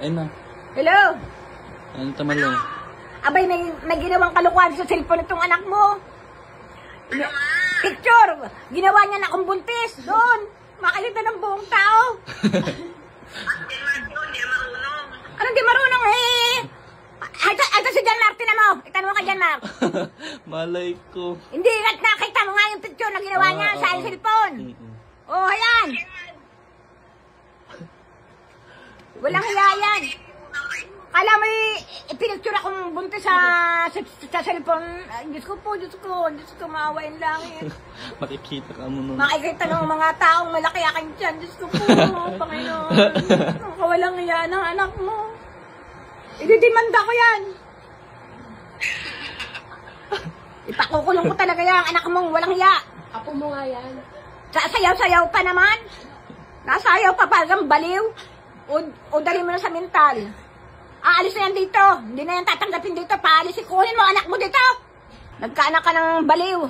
Ayun na. Hello? Ano tamalo? Abay, may ginawang kalukuhan sa cellphone itong anak mo. Picture! Ginawa niya na akong buntis. Doon! Makakita ng buong tao. Ano di marunong eh? Ito si John Mark, tinan mo. Itanong mo ka John Mark. Malay ko. Hindi, nakita mo nga yung picture na ginawa niya sa cellphone. Oh, ayan. Walang hiya yan. Kala mo ipinicture akong buntis sa cellphone. Ay, Diyos ko, maawain lang eh. Makikita ka mo nun. Makikita ng mga taong malaki akin dyan. Diyos ko po, Panginoon. Ang kawalang hiya ng anak mo. Ididimanda ko yan. Ipakukulong ko talaga yan, anak mong walang hiya. Apo mo nga yan. Sasayaw-sayaw pa naman. Nasayaw pa parang baliw. O dali mo na sa mental. Aalis na yan dito. Hindi na yan tatanggapin dito. Paalis, kunin mo anak mo dito. Nagkaanak ka ng baliw.